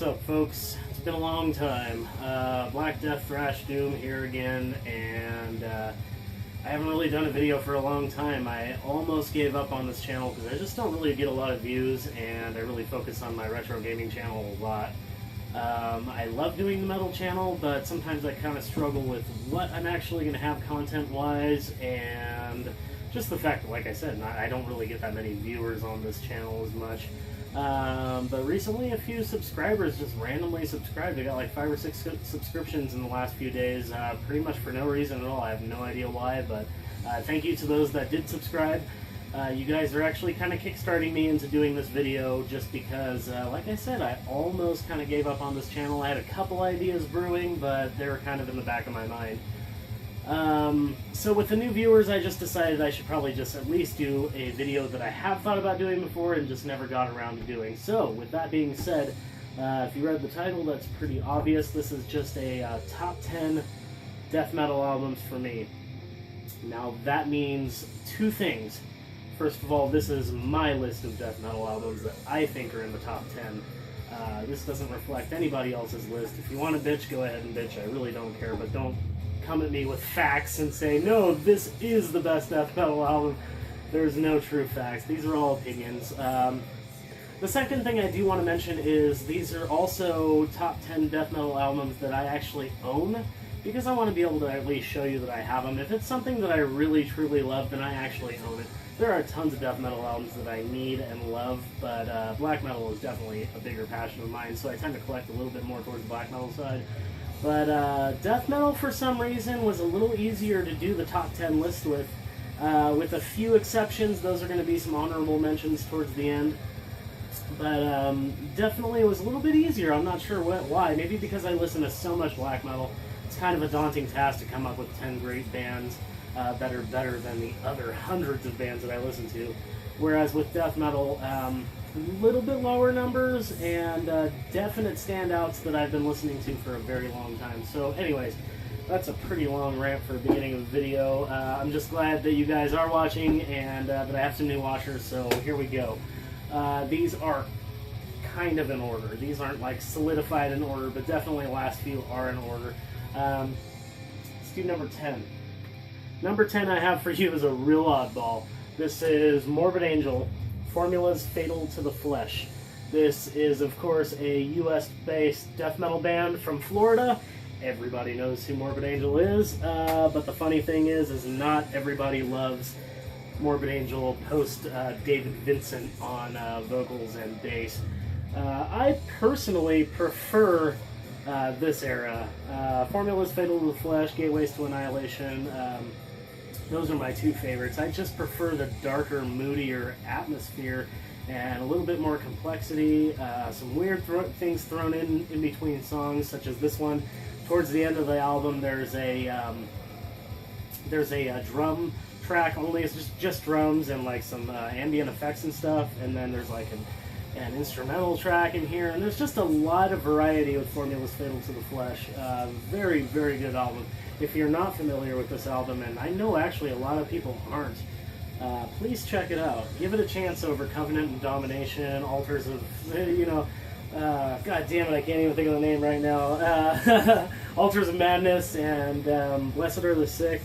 What's up, folks? It's been a long time. Black.Death.Thrash.Doom here again, and I haven't really done a video for a long time. I almost gave up on this channel because I just don't really get a lot of views, and I really focus on my retro gaming channel a lot. I love doing the metal channel, but sometimes I kind of struggle with what I'm actually going to have content-wise, and just the fact that, like I said, I don't really get that many viewers on this channel as much. But recently a few subscribers just randomly subscribed. I got like 5 or 6 subscriptions in the last few days, pretty much for no reason at all. I have no idea why, but thank you to those that did subscribe. You guys are actually kind of kickstarting me into doing this video just because, like I said, I almost kind of gave up on this channel. I had a couple ideas brewing, but they were kind of in the back of my mind. So with the new viewers, I just decided I should probably just at least do a video that I have thought about doing before and just never got around to doing. So with that being said, if you read the title, that's pretty obvious. This is just a top 10 death metal albums for me. Now that means two things. First of all, this is my list of death metal albums that I think are in the top 10. This doesn't reflect anybody else's list. If you want to bitch, go ahead and bitch. I really don't care, but don't come at me with facts and say, no, this is the best death metal album. There's no true facts. These are all opinions. The second thing I do want to mention is these are also top 10 death metal albums that I actually own, because I want to be able to at least show you that I have them. If it's something that I really truly love, then I actually own it. There are tons of death metal albums that I need and love, but black metal is definitely a bigger passion of mine, so I tend to collect a little bit more towards the black metal side. But death metal, for some reason, was a little easier to do the top 10 list with a few exceptions. Those are going to be some honorable mentions towards the end. But definitely it was a little bit easier. I'm not sure why. Maybe because I listen to so much black metal. It's kind of a daunting task to come up with 10 great bands that are better than the other hundreds of bands that I listen to. Whereas with death metal, a little bit lower numbers and definite standouts that I've been listening to for a very long time. So anyways, that's a pretty long rant for the beginning of the video. I'm just glad that you guys are watching and that I have some new watchers, so here we go. These are kind of in order. These aren't like solidified in order, but definitely the last few are in order. Let's do number 10. Number 10 I have for you is a real oddball. This is Morbid Angel, Formulas Fatal to the Flesh. This is, of course, a US-based death metal band from Florida. Everybody knows who Morbid Angel is, but the funny thing is not everybody loves Morbid Angel post David Vincent on vocals and bass. I personally prefer this era. Formulas Fatal to the Flesh, Gateways to Annihilation, those are my two favorites. I just prefer the darker, moodier atmosphere and a little bit more complexity. Some weird things thrown in between songs, such as this one. Towards the end of the album, there's a drum track. Only it's just drums and like some ambient effects and stuff. And then there's like an instrumental track in here. And there's just a lot of variety with Formulas Fatal to the Flesh. Very, very good album. If you're not familiar with this album, and I know actually a lot of people aren't, please check it out. Give it a chance over Covenant and Domination, Altars of, God damn it, I can't even think of the name right now. Altars of Madness and Blessed Are the Sick.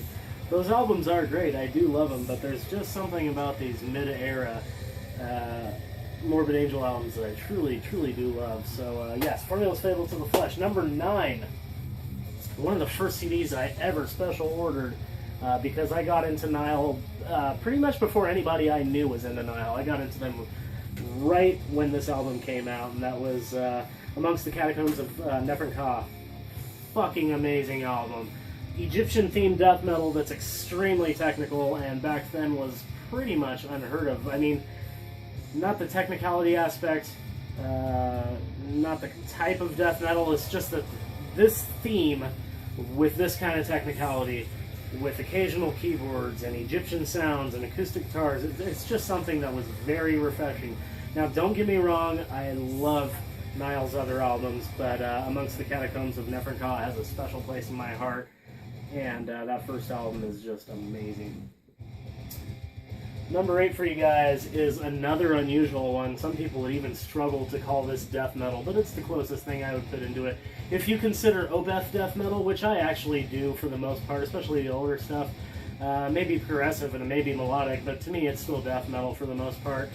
Those albums are great, I do love them, but there's just something about these mid-era Morbid Angel albums that I truly, truly do love. So yes, Formulas Fatal to the Flesh. Number 9. One of the first CDs I ever special ordered because I got into Nile pretty much before anybody I knew was into Nile. I got into them right when this album came out, and that was Amongst the Catacombs of Neferka. Fucking amazing album. Egyptian-themed death metal that's extremely technical, and back then was pretty much unheard of. I mean, not the technicality aspect, not the type of death metal, it's just that this theme with this kind of technicality, with occasional keyboards and Egyptian sounds and acoustic guitars, it's just something that was very refreshing. Now, don't get me wrong, I love Nile's other albums, but Amongst the Catacombs of Neferka has a special place in my heart, and that first album is just amazing. Number 8 for you guys is another unusual one. Some people would even struggle to call this death metal, but it's the closest thing I would put into it. If you consider Opeth death metal, which I actually do for the most part, especially the older stuff, maybe progressive and maybe melodic, but to me it's still death metal for the most part.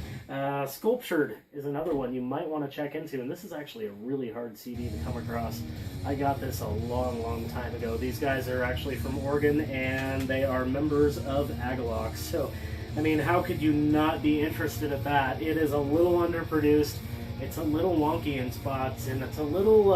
Sculptured is another one you might want to check into, and this is actually a really hard CD to come across. I got this a long time ago. These guys are actually from Oregon, and they are members of Agalox, so I mean, how could you not be interested in that? It is a little underproduced, it's a little wonky in spots, and it's a little,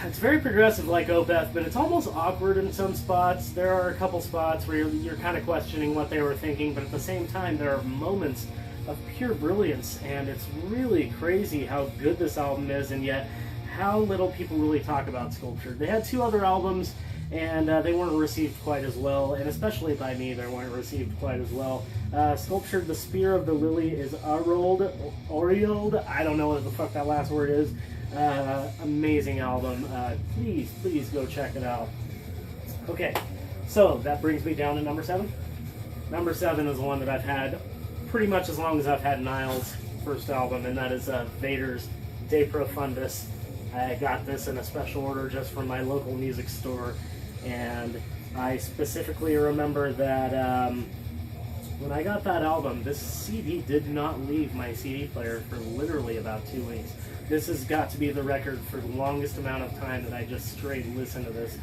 it's very progressive like Opeth, but it's almost awkward in some spots. There are a couple spots where you're kind of questioning what they were thinking, but at the same time, there are moments of pure brilliance, and it's really crazy how good this album is, and yet how little people really talk about Sculptured. They had 2 other albums, and they weren't received quite as well, and especially by me, they weren't received quite as well. Sculptured, The Spear of the Lily is Aureoled. I don't know what the fuck that last word is. Amazing album. Please go check it out. Okay, so that brings me down to number 7. Number 7 is one that I've had pretty much as long as I've had Niall's first album, and that is Vader's De Profundis. I got this in a special order just from my local music store, and I specifically remember that when I got that album, this CD did not leave my CD player for literally about 2 weeks. This has got to be the record for the longest amount of time that I just straight listened to this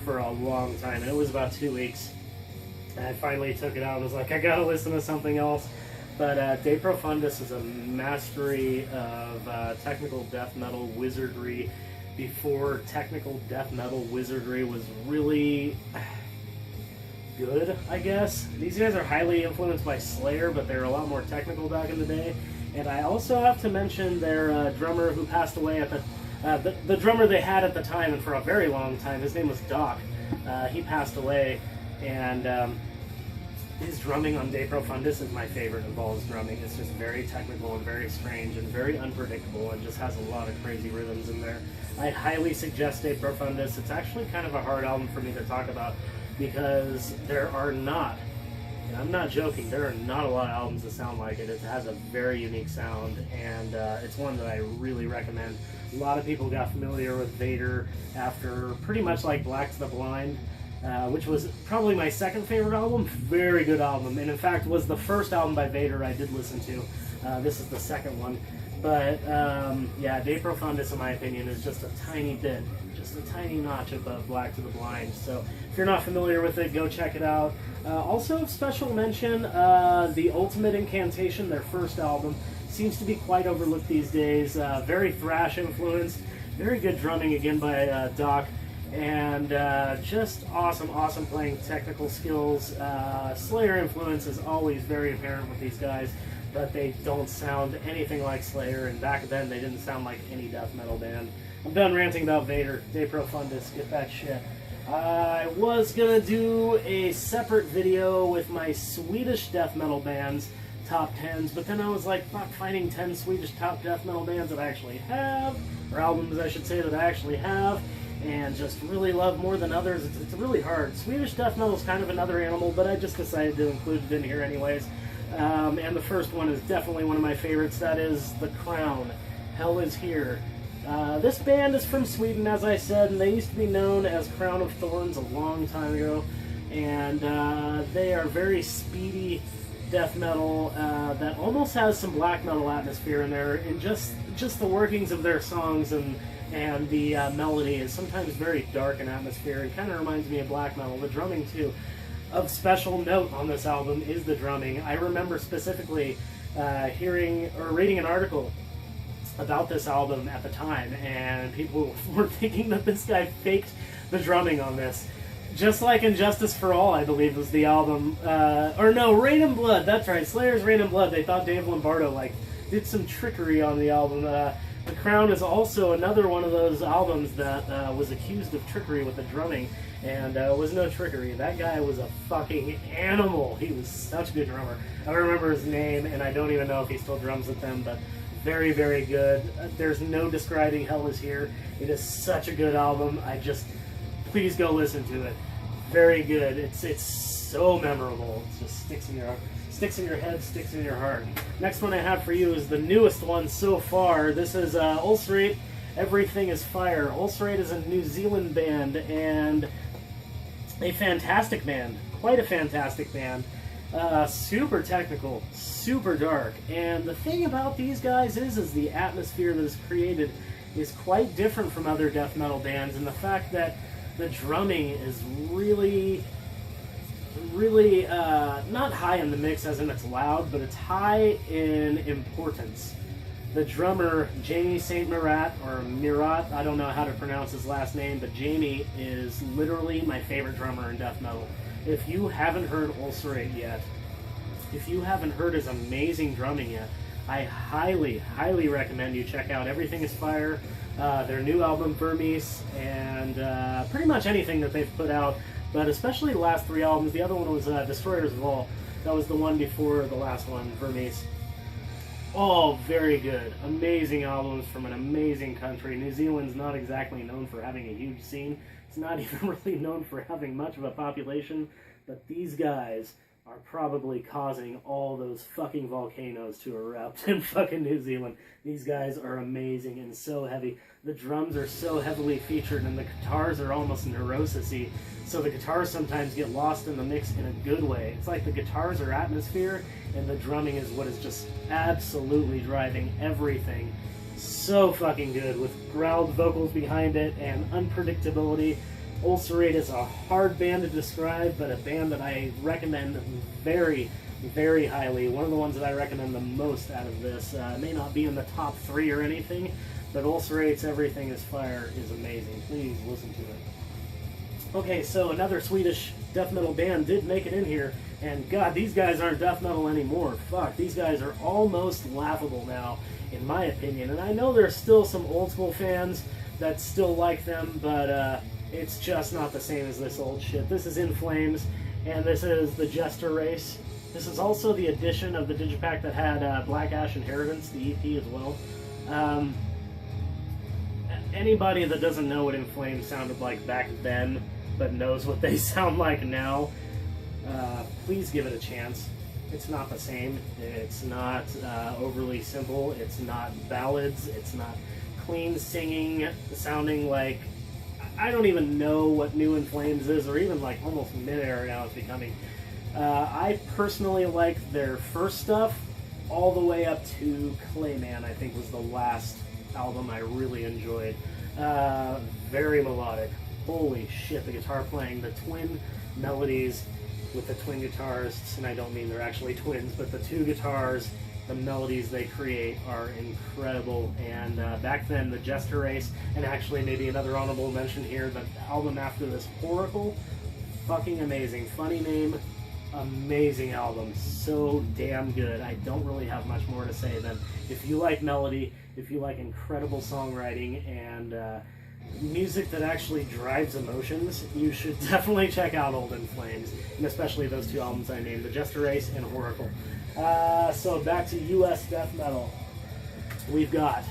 for a long time. And it was about 2 weeks. And I finally took it out and was like, I gotta listen to something else. But De Profundis is a mastery of technical death metal wizardry before technical death metal wizardry was really good, I guess. These guys are highly influenced by Slayer, but they were a lot more technical back in the day. And I also have to mention their drummer who passed away at the drummer they had at the time, and for a very long time. His name was Doc. He passed away, and his drumming on De Profundis is my favorite of all his drumming. It's just very technical and very strange and very unpredictable, and just has a lot of crazy rhythms in there. I highly suggest De Profundis. It's actually kind of a hard album for me to talk about, because there are not, and I'm not joking, there are not a lot of albums that sound like it. It has a very unique sound, and it's one that I really recommend. A lot of people got familiar with Vader after pretty much like Black to the Blind, which was probably my second favorite album. Very good album, and in fact was the first album by Vader I did listen to. This is the second one. But yeah, De Profundis, in my opinion, is just a tiny bit, just a tiny notch above Black to the Blind. So if you're not familiar with it, go check it out. Also, special mention, The Ultimate Incantation, their first album, seems to be quite overlooked these days. Very thrash influenced, very good drumming again by Doc, and just awesome playing technical skills. Slayer influence is always very apparent with these guys, but they don't sound anything like Slayer, and back then they didn't sound like any death metal band. I'm done ranting about Vader. De Profundis, get that shit. I was gonna do a separate video with my Swedish death metal bands top 10s, but then I was like, fuck, finding 10 Swedish top death metal bands that I actually have, or albums I should say that I actually have, and just really love more than others. It's really hard. Swedish death metal is kind of another animal, but I just decided to include it in here anyways. And the first one is definitely one of my favorites. That is The Crown, Hell Is Here. This band is from Sweden, as I said, and they used to be known as Crown of Thorns a long time ago. And they are very speedy death metal that almost has some black metal atmosphere in there, and just the workings of their songs and the melody is sometimes very dark in atmosphere. It kind of reminds me of black metal. The drumming too. Of special note on this album is the drumming. I remember specifically hearing or reading an article about this album at the time, and people were thinking that this guy faked the drumming on this. Just like Injustice for All, I believe, was the album. Or no, Rain and Blood, that's right, Slayer's Rain and Blood. They thought Dave Lombardo did some trickery on the album. The Crown is also another one of those albums that was accused of trickery with the drumming, and it was no trickery. That guy was a fucking animal. He was such a good drummer. I don't remember his name, and I don't even know if he still drums with them, but very, very good. There's no describing Hell Is Here. It is such a good album. Please go listen to it. Very good. It's so memorable. It just sticks in your head, sticks in your heart. Next one I have for you is the newest one so far. This is Ulcerate, Everything is Fire. Ulcerate is a New Zealand band, and a fantastic band. Quite a fantastic band. Super technical, super dark. And the thing about these guys is the atmosphere that is created is quite different from other death metal bands, and the fact that the drumming is really not high in the mix as in it's loud, but it's high in importance. The drummer, Jamie St. Murat, or Murat, I don't know how to pronounce his last name, but Jamie is literally my favorite drummer in death metal. If you haven't heard Ulcerate yet, if you haven't heard his amazing drumming yet, I highly, highly recommend you check out Everything is Fire, their new album, Vermis, and pretty much anything that they've put out, but especially the last 3 albums. The other one was Destroyers of All. That was the one before the last one, Vermis. All very good. Amazing albums from an amazing country. New Zealand's not exactly known for having a huge scene. It's not even really known for having much of a population, but these guys are probably causing all those fucking volcanoes to erupt in fucking New Zealand. These guys are amazing and so heavy. The drums are so heavily featured, and the guitars are almost neurosis-y, so the guitars sometimes get lost in the mix in a good way. It's like the guitars are atmosphere, and the drumming is what is just absolutely driving everything. So fucking good, with growled vocals behind it and unpredictability. Ulcerate is a hard band to describe, but a band that I recommend very, very highly. One of the ones that I recommend the most out of this. May not be in the top 3 or anything, but Ulcerate's Everything is Fire is amazing. Please listen to it. Okay, so another Swedish death metal band did make it in here, and God, these guys aren't death metal anymore. Fuck, these guys are almost laughable now, in my opinion. And I know there's still some old school fans that still like them, but it's just not the same as this old shit. This is In Flames, and this is the Jester Race. This is also the edition of the Digipack that had Black Ash Inheritance, the EP as well. Anybody that doesn't know what In Flames sounded like back then, but knows what they sound like now, please give it a chance. It's not the same. It's not overly simple. It's not ballads. It's not clean singing, sounding like... I don't even know what new In Flames is, or even like almost mid-air now it's becoming. I personally like their first stuff all the way up to Clayman, I think was the last album I really enjoyed. Very melodic. Holy shit, the guitar playing, the twin melodies with the twin guitarists, and I don't mean they're actually twins, but the 2 guitars, the melodies they create are incredible. And back then, the Jester Race, and actually maybe another honorable mention here, the album after this, Oracle, fucking amazing. Funny name, amazing album, so damn good. I don't really have much more to say than if you like melody, if you like incredible songwriting, and music that actually drives emotions, you should definitely check out Old In Flames, and especially those 2 albums I named, the Jester Race and Oracle. So back to US death metal. We've got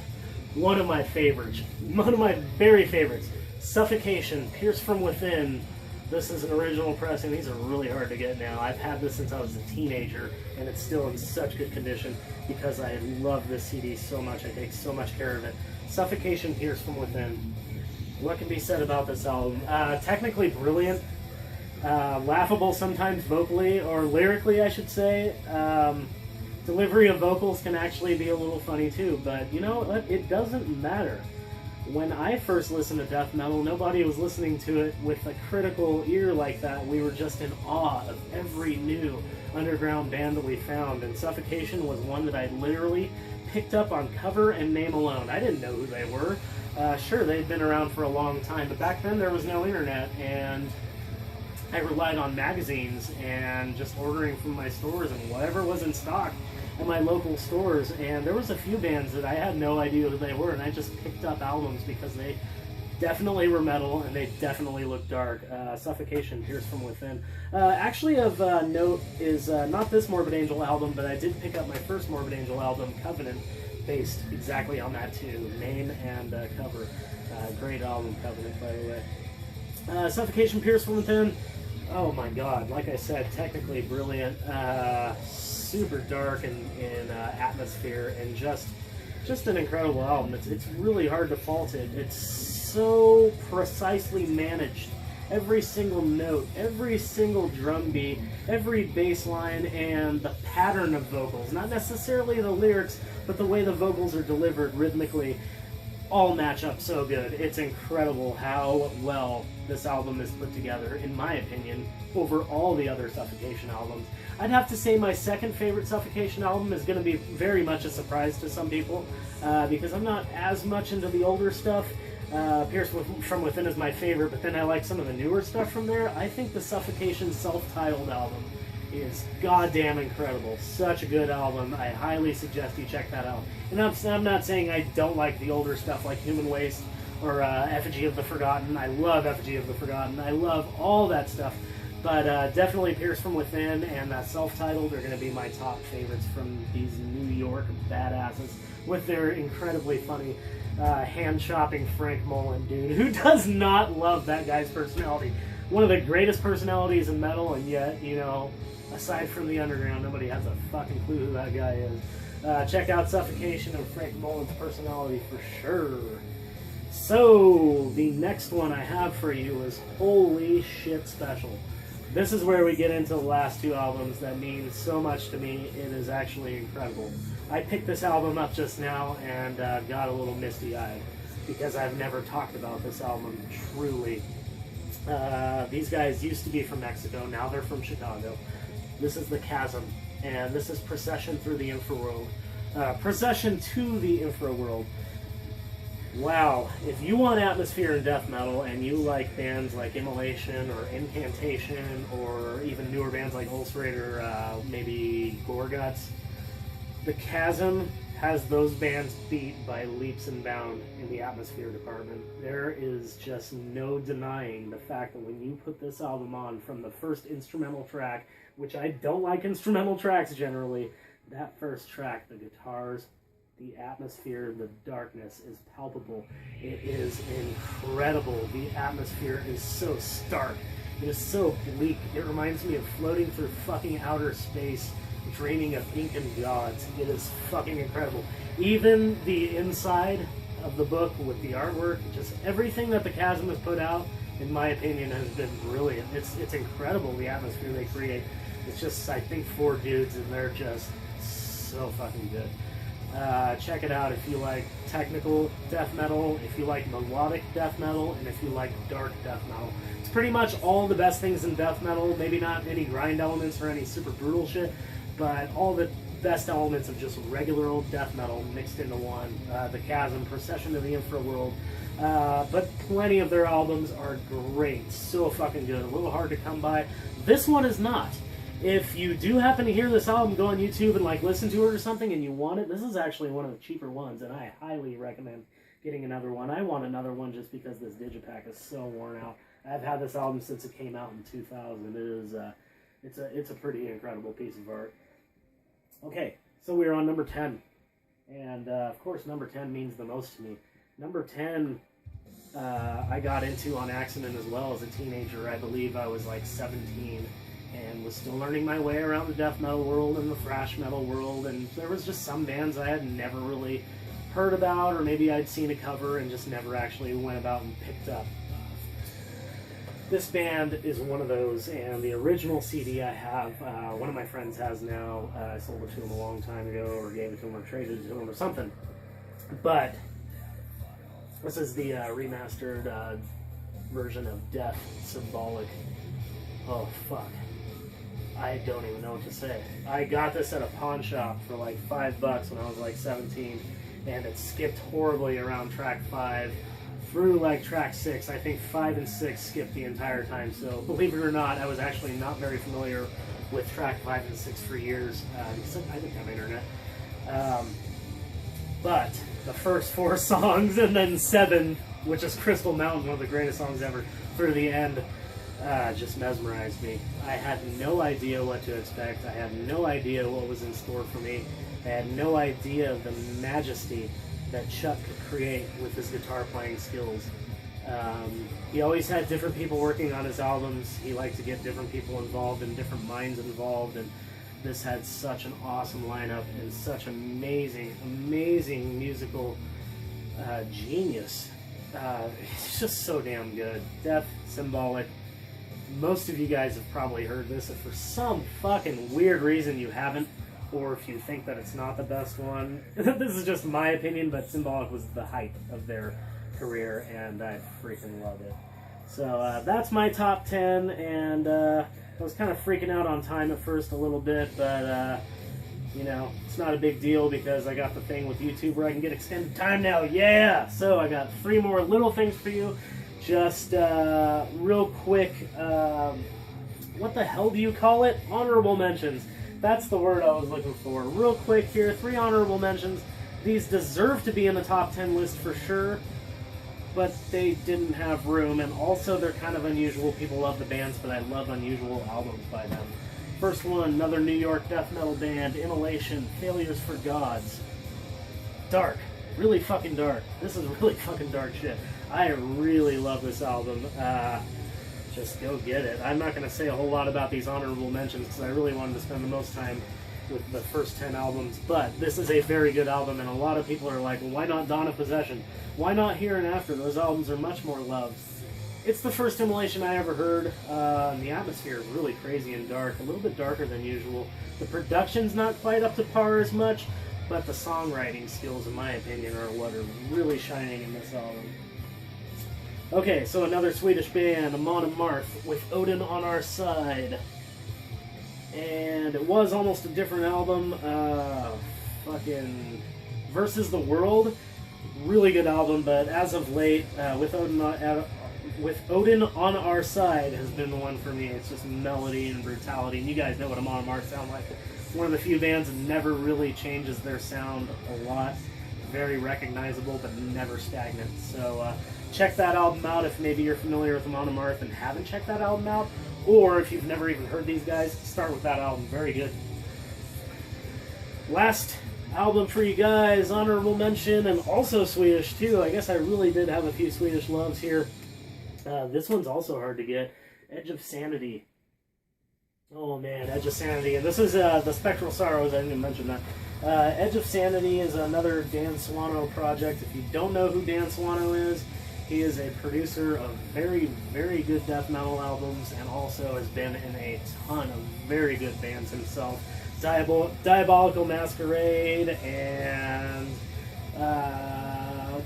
one of my favorites, one of my very favorites, Suffocation, Pierce from Within. This is an original pressing. These are really hard to get now. I've had this since I was a teenager, and it's still in such good condition because I love this CD so much. I take so much care of it. Suffocation, Pierce from Within. What can be said about this album? Technically brilliant. Laughable sometimes vocally, or lyrically I should say. Delivery of vocals can actually be a little funny too, but you know what? It doesn't matter. When I first listened to death metal, nobody was listening to it with a critical ear like that. We were just in awe of every new underground band that we found, and Suffocation was one that I literally picked up on cover and name alone. I didn't know who they were. Sure, they'd been around for a long time, but back then there was no internet, and I relied on magazines and just ordering from my stores and whatever was in stock at my local stores. And there was a few bands that I had no idea who they were, and I just picked up albums because they definitely were metal and they definitely looked dark. Suffocation, Pierce from Within. Actually of note is not this Morbid Angel album, but I did pick up my first Morbid Angel album, Covenant, based exactly on that too. Name and cover. Great album, Covenant, by the way. Suffocation, Pierce from Within. oh my god, like I said, technically brilliant, super dark in atmosphere, and just an incredible album. It's really hard to fault it. It's so precisely managed. Every single note, every single drum beat, every bass line, and the pattern of vocals, not necessarily the lyrics, but the way the vocals are delivered rhythmically, all match up so good. It's incredible how well this album is put together, in my opinion, over all the other Suffocation albums. I'd have to say my second favorite Suffocation album is going to be very much a surprise to some people, because I'm not as much into the older stuff. Pierce From Within is my favorite, but then I like some of the newer stuff from there. I think the Suffocation self-titled album is goddamn incredible. Such a good album. I highly suggest you check that out. And I'm not saying I don't like the older stuff like Human Waste or Effigy of the Forgotten. I love Effigy of the Forgotten. I love all that stuff. But definitely Pierce From Within and that self-titled are going to be my top favorites from these New York badasses with their incredibly funny hand-chopping Frank Mullen dude. Who does not love that guy's personality? One of the greatest personalities in metal, and yet, you know, aside from the underground, nobody has a fucking clue who that guy is. Check out Suffocation and Frank Mullen's personality for sure. So, the next one I have for you is Holy Shit Special. This is where we get into the last two albums that mean so much to me. It is actually incredible. I picked this album up just now and got a little misty-eyed because I've never talked about this album truly. These guys used to be from Mexico, now they're from Chicago. This is The Chasm, and this is Procession Through the Infraworld. Procession to the Infraworld. Wow, if you want atmosphere in death metal and you like bands like Immolation or Incantation or even newer bands like Ulcerator, maybe Gorguts, The Chasm has those bands beat by leaps and bounds in the atmosphere department. There is just no denying the fact that when you put this album on from the first instrumental track, which I don't like instrumental tracks generally, that first track, the guitars, the atmosphere, the darkness is palpable. It is incredible. The atmosphere is so stark. It is so bleak. It reminds me of floating through fucking outer space, dreaming of Incan gods. It is fucking incredible. Even the inside of the book with the artwork, just everything that The Chasm has put out, in my opinion, has been brilliant. It's incredible, the atmosphere they create. It's just, I think, 4 dudes, and they're just so fucking good. Check it out if you like technical death metal, if you like melodic death metal, and if you like dark death metal. It's pretty much all the best things in death metal. Maybe not any grind elements or any super brutal shit, but all the best elements of just regular old death metal mixed into one. The Chasm, Procession to the Infraworld. But plenty of their albums are great. So fucking good. A little hard to come by. This one is not. If you do happen to hear this album, go on YouTube and like listen to it or something and you want it, this is actually one of the cheaper ones, and I highly recommend getting another one. I want another one just because this digipack is so worn out. I've had this album since it came out in 2000. It is it's a pretty incredible piece of art. Okay, so we're on number 10. And of course number 10 means the most to me. Number 10 I got into on accident as well as a teenager. I believe I was like 17. And was still learning my way around the death metal world and the thrash metal world, and there was just some bands I had never really heard about, or maybe I'd seen a cover and just never actually went about and picked up. This band is one of those, and the original CD I have, one of my friends has now. I sold it to him a long time ago, or gave it to him, or traded it to him, or something. But this is the remastered version of Death Symbolic. Oh, fuck. I don't even know what to say. I got this at a pawn shop for like $5 when I was like 17, and it skipped horribly around track 5 through like track 6. I think 5 and 6 skipped the entire time, so believe it or not, I was actually not very familiar with track 5 and 6 for years. I didn't have internet. But the first 4 songs, and then 7, which is Crystal Mountain, one of the greatest songs ever, through the end, just mesmerized me. I had no idea what to expect. I had no idea what was in store for me. I had no idea of the majesty that Chuck could create with his guitar playing skills. He always had different people working on his albums. He liked to get different people involved and different minds involved, and this had such an awesome lineup and such amazing, amazing musical genius. It's just so damn good. Death, Symbolic. Most of you guys have probably heard this. If for some fucking weird reason you haven't, or if you think that it's not the best one, this is just my opinion, but Symbolic was the height of their career, and I freaking love it. So that's my top 10, and I was kind of freaking out on time at first a little bit, but you know, it's not a big deal because I got the thing with YouTube where I can get extended time now. Yeah! So I got 3 more little things for you. Just real quick, what the hell do you call it? Honorable mentions. That's the word I was looking for. Real quick here, 3 honorable mentions. These deserve to be in the top 10 list for sure, but they didn't have room, and also they're kind of unusual. People love the bands, but I love unusual albums by them. First one, another New York death metal band, Immolation, Failures for Gods. Dark. Really fucking dark. This is really fucking dark shit. I really love this album. Just go get it. I'm not going to say a whole lot about these honorable mentions because I really wanted to spend the most time with the first 10 albums, but this is a very good album, and a lot of people are like, well, why not Dawn of Possession? Why not Here and After? Those albums are much more loved. It's the first Immolation I ever heard. The atmosphere is really crazy and dark, a little bit darker than usual. The production's not quite up to par as much, but the songwriting skills, in my opinion, are what are really shining in this album. Okay, so another Swedish band, Amon Amarth, with Odin on Our Side. And it was almost a different album. Fucking Versus the World. Really good album, but as of late, with Odin on Our Side has been the one for me. It's just melody and brutality, and you guys know what Amon Amarth sound like. One of the few bands that never really changes their sound a lot. Very recognizable, but never stagnant. So check that album out if maybe you're familiar with Amon Amarth and haven't checked that album out. Or if you've never even heard these guys, start with that album. Very good. Last album for you guys, honorable mention, and also Swedish too. I guess I really did have a few Swedish loves here. This one's also hard to get. Edge of Sanity. Oh man, Edge of Sanity. And this is the Spectral Sorrows. I didn't even mention that. Edge of Sanity is another Dan Swano project. If you don't know who Dan Swano is, he is a producer of very, very good death metal albums, and also has been in a ton of very good bands himself. Diabolical Masquerade and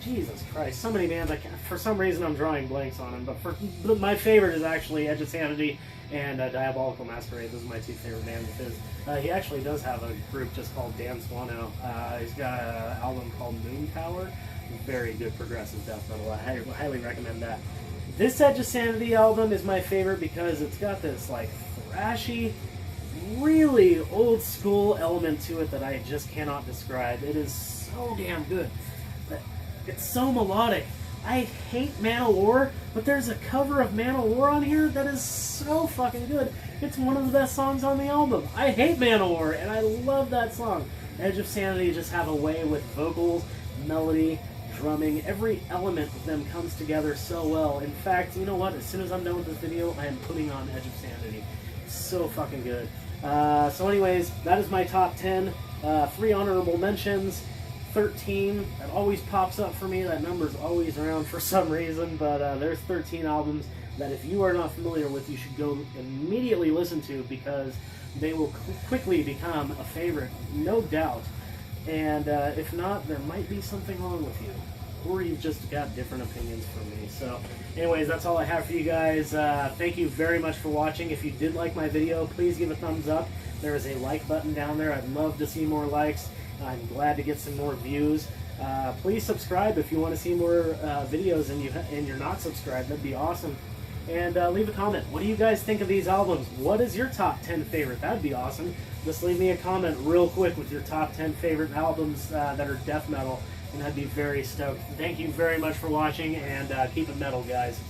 Jesus Christ, so many bands. I can't, for some reason I'm drawing blanks on them, but my favorite is actually Edge of Sanity and Diabolical Masquerade. Those are my 2 favorite bands of his. He actually does have a group just called Dan Swano. He's got an album called Moon Power. Very good progressive death metal. I highly recommend that. This Edge of Sanity album is my favorite because it's got this like thrashy, really old school element to it that I just cannot describe. It is so damn good. It's so melodic. I hate Man of War, but there's a cover of Man of War on here that is so fucking good. It's one of the best songs on the album. I hate Man of War, and I love that song. Edge of Sanity just have a way with vocals, melody, drumming. Every element of them comes together so well. In fact, you know what? As soon as I'm done with this video, I am putting on Edge of Sanity. It's so fucking good. So anyways, that is my top 10. 3 honorable mentions. 13. That always pops up for me. That number's always around for some reason, but there's 13 albums that if you are not familiar with, you should go immediately listen to, because they will quickly become a favorite, no doubt. And if not, there might be something wrong with you, or you've just got different opinions from me. So anyways, that's all I have for you guys. Thank you very much for watching. If you did like my video, please give a thumbs up. There is a like button down there. I'd love to see more likes. I'm glad to get some more views. Please subscribe if you want to see more videos and you're not subscribed. That'd be awesome. And leave a comment. What do you guys think of these albums? What is your top 10 favorite? That'd be awesome. Just leave me a comment real quick with your top 10 favorite albums that are death metal, and I'd be very stoked. Thank you very much for watching, and keep it metal, guys.